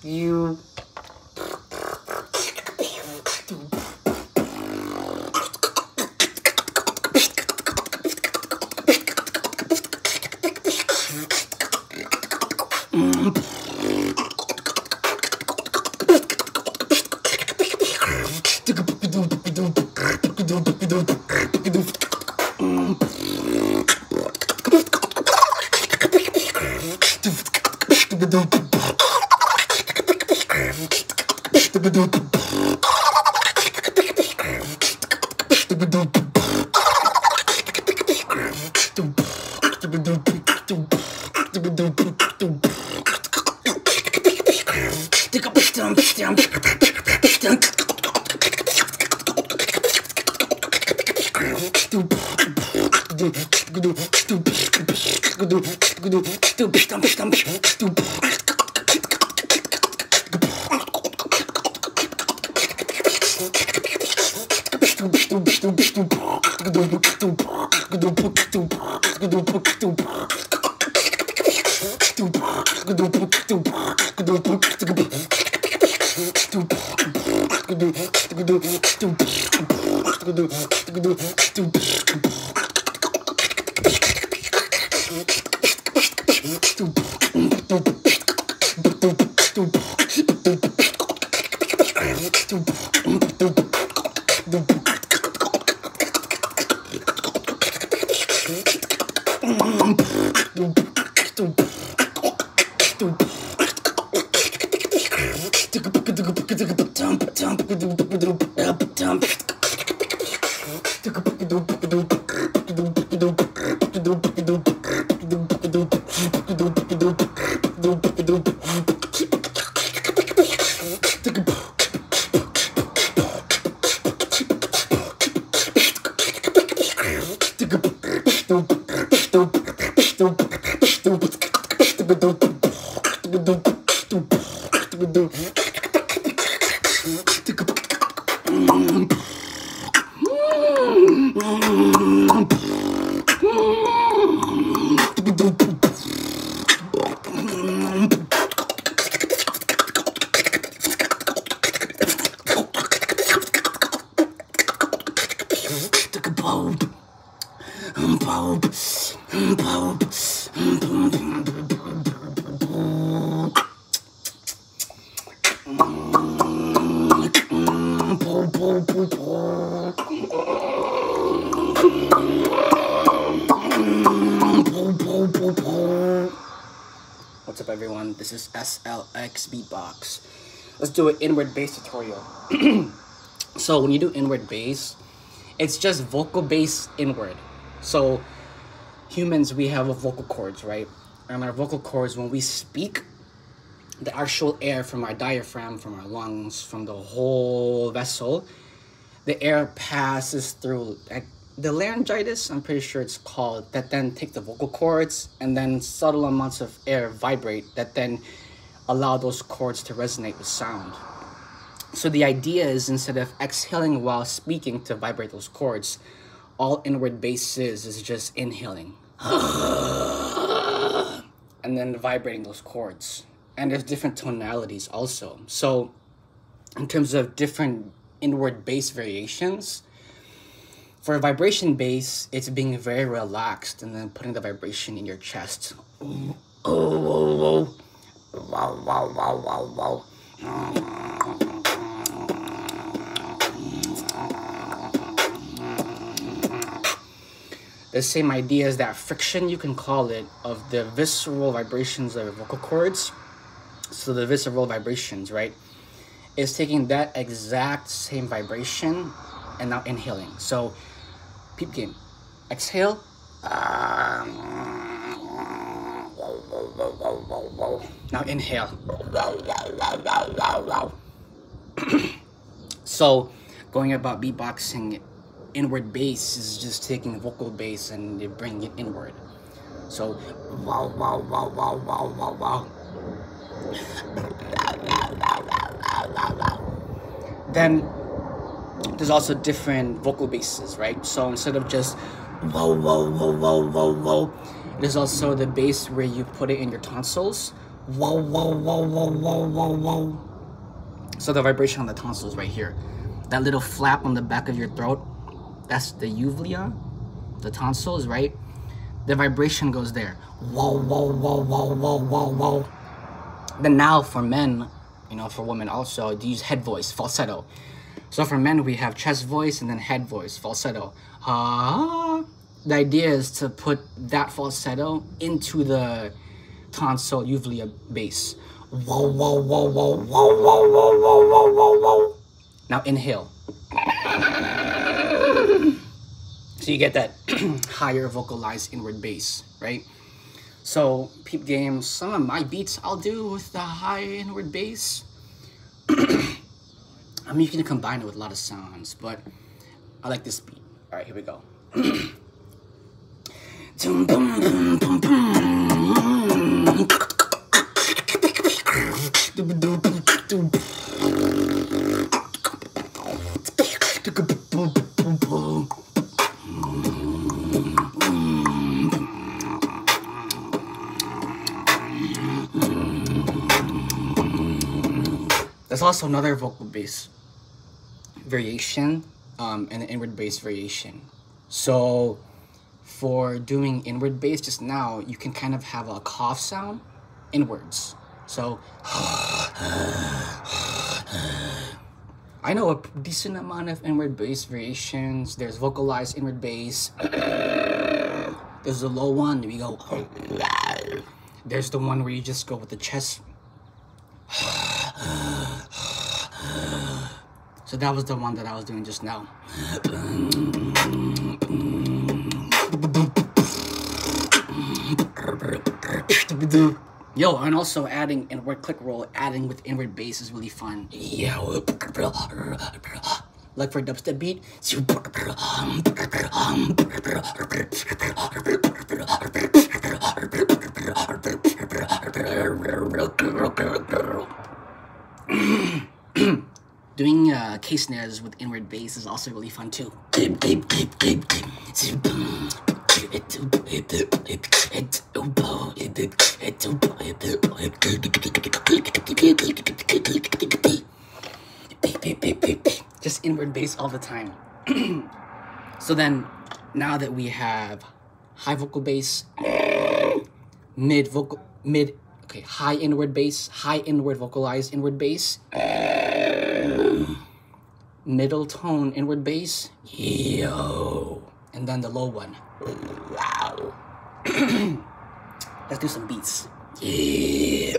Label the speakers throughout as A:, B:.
A: You. What's up, everyone? This is SLX Beatbox. Let's do an inward bass tutorial. So when you do inward bass, it's just vocal bass inward. So humans, we have vocal cords, right? And our vocal cords, when we speak, the actual air from our diaphragm, from our lungs, from the whole vessel, the air passes through the laryngitis, I'm pretty sure it's called, that then take the vocal cords, and then subtle amounts of air vibrate that then allow those cords to resonate with sound. So the idea is, instead of exhaling while speaking to vibrate those cords, all inward bass is just inhaling and then vibrating those chords. And there's different tonalities also. So in terms of different inward bass variations, for a vibration bass, it's being very relaxed and then putting the vibration in your chest. Oh, oh, oh. Wow, wow, wow, wow, wow. The same idea as that friction, you can call it, of the visceral vibrations of your vocal cords. So the visceral vibrations, right, is taking that exact same vibration and now inhaling. So peep game, exhale, now inhale. So going about beatboxing, inward bass is just taking vocal bass and you bring it inward. So wow, wow, wow, wow, wow, wow, wow. Then there's also different vocal basses, right? So instead of just whoa, whoa, whoa, whoa, whoa, whoa, there's also the bass where you put it in your tonsils. Whoa, whoa, whoa, whoa, whoa, whoa, whoa. So the vibration on the tonsils right here. That little flap on the back of your throat, that's the uvula, the tonsils, right? The vibration goes there. Whoa, whoa, whoa, whoa, whoa, whoa, whoa. Then now for men, you know, for women also, they use head voice, falsetto. So for men, we have chest voice and then head voice, falsetto. The idea is to put that falsetto into the tonsil uvula base. Whoa, whoa, whoa, whoa, whoa, whoa, whoa, whoa, whoa, whoa, whoa. Now inhale. So you get that higher vocalized inward bass, right? So peep game, some of my beats I'll do with the high inward bass. I mean, you can combine it with a lot of sounds, but I like this beat. All right, here we go. There's also another vocal bass variation and an inward bass variation. So for doing inward bass just now, you can kind of have a cough sound inwards. So I know a decent amount of inward bass variations. There's vocalized inward bass. There's the low one, we go. There's the one where you just go with the chest. So that was the one that I was doing just now. Yo, and also adding inward click roll, adding with inward bass is really fun. Like for a dubstep beat. Doing case snares with inward bass is also really fun too. Just inward bass all the time. So then, now that we have high vocal bass, high inward bass, high inward vocalized inward bass, middle tone inward bass, yo, and then the low one. Wow. Let's do some beats. Yeah.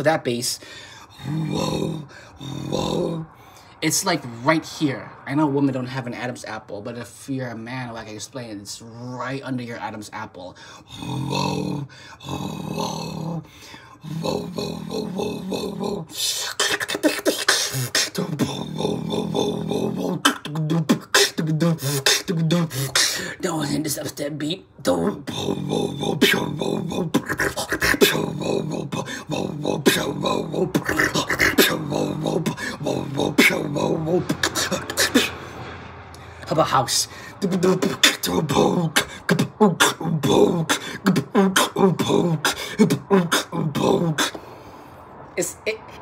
A: So that bass, whoa, whoa, it's like right here. I know women don't have an Adam's apple, but if you're a man, like I explained, it's right under your Adam's apple. Whoa, whoa, whoa, whoa, whoa, whoa, whoa, no, in this upstep beat. How about house?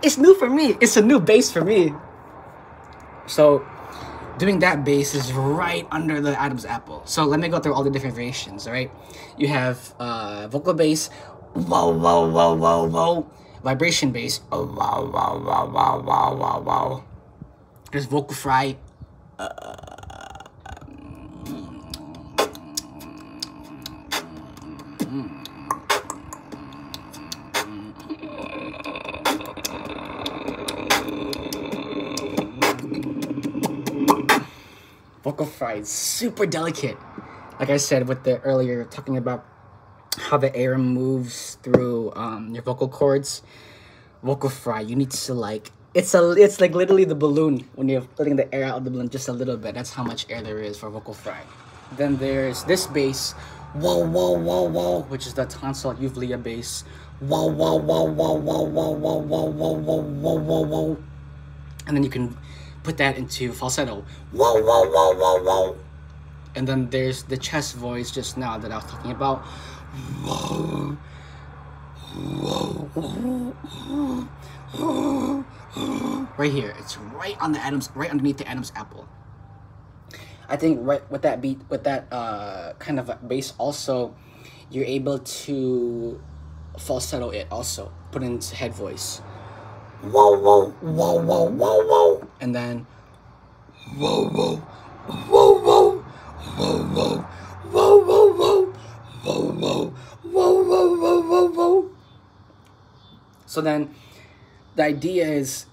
A: It's new for me. It's a new bass for me. So doing that bass is right under the Adam's apple. So let me go through all the different variations, all right? You have vocal bass, whoa, whoa, whoa, whoa, whoa. Vibration bass, oh, wow, wow, wow, wow, wow, wow, wow. There's vocal fry. Vocal fry is super delicate. Like I said with the earlier talking about how the air moves through your vocal cords. Vocal fry, you need to like it's like literally the balloon when you're letting the air out of the balloon just a little bit. That's how much air there is for vocal fry. Then there's this bass, whoa, whoa, whoa, whoa, which is the tonsil uvula bass. Whoa, whoa, whoa, whoa, whoa, whoa, whoa, whoa, whoa, whoa, whoa, whoa, whoa. And then you can put that into falsetto. Whoa, whoa, whoa, whoa, whoa. And then there's the chest voice just now that I was talking about. Whoa, whoa, whoa. Right here. It's right on the Adam's, right underneath the Adam's apple. I think right with that beat, with that kind of bass also, you're able to falsetto it also. Put it into head voice. Whoa, whoa, whoa, whoa, whoa, whoa. And then whoa, whoa, whoa, whoa, whoa, whoa, whoa, whoa, whoa, whoa, whoa, whoa, whoa, whoa, whoa, whoa. So then the idea is,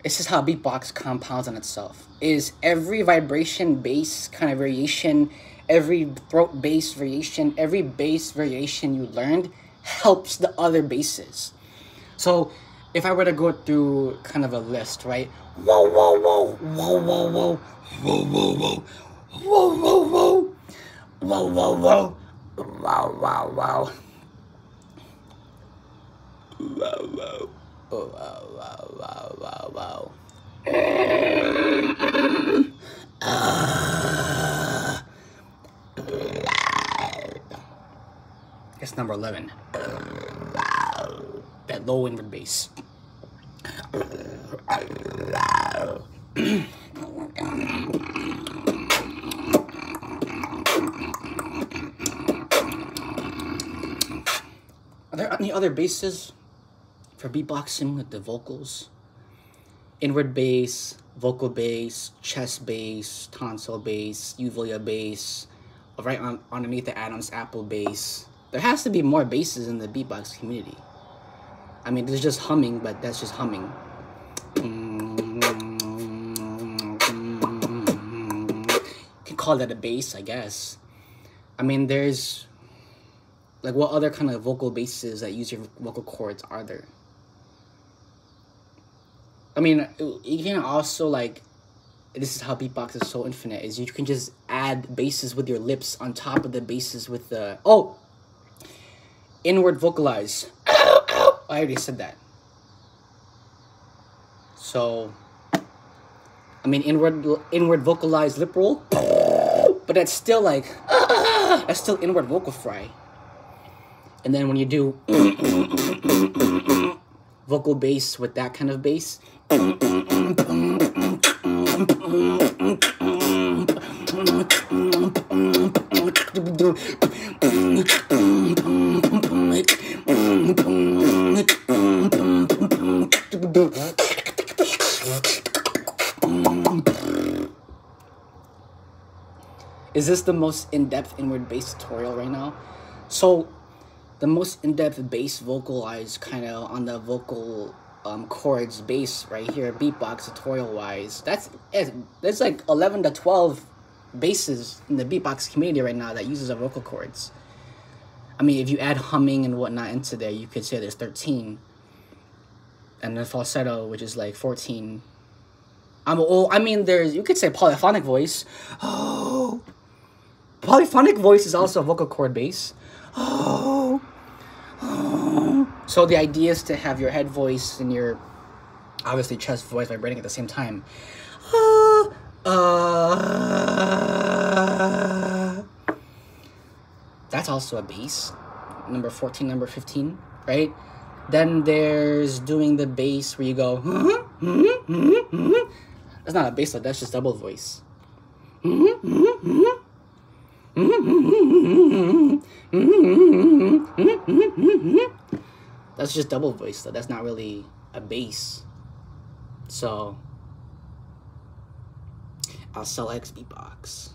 A: it's just how beatbox compounds on itself. Is every vibration bass kind of variation, every throat bass variation, every bass variation you learned helps the other basses. So if I were to go through kind of a list, right? Whoa, whoa, whoa, whoa, whoa, whoa, whoa, whoa, whoa, whoa, whoa, whoa, whoa, whoa, whoa, wow, wow, wow. Wow, wow. Oh, wow, wow, wow, wow, wow. It's number 11. That low inward bass. Are there any other basses for beatboxing with the vocals? Inward bass, vocal bass, chest bass, tonsil bass, uvula bass, right underneath the Adam's apple bass. There has to be more basses in the beatbox community. I mean, there's just humming, but that's just humming. You can call that a bass, I guess. I mean, there's like, what other kind of vocal basses that use your vocal cords are there? I mean, you can also, like, this is how beatbox is so infinite, is you can just add basses with your lips on top of the basses with the, oh, inward vocalize. I already said that. So, I mean, inward vocalize lip roll, but that's still like, that's still inward vocal fry. And then when you do vocal bass with that kind of bass, is this the most in-depth inward bass tutorial right now? So the most in-depth bass vocalized kind of on the vocal chords bass right here, beatbox tutorial wise. There's like 11 to 12 basses in the beatbox community right now that uses the vocal chords. I mean, if you add humming and whatnot into there, you could say there's 13. And then falsetto, which is like 14. I mean, you could say polyphonic voice. Oh, polyphonic voice is also a vocal cord bass. Oh, oh. So the idea is to have your head voice and your, obviously, chest voice vibrating at the same time. That's also a bass. Number 14, number 15, right? Then there's doing the bass where you go, that's not a bass, though, that's just double voice. That's just double voice, though. That's not really a bass. So, SLX Beatbox.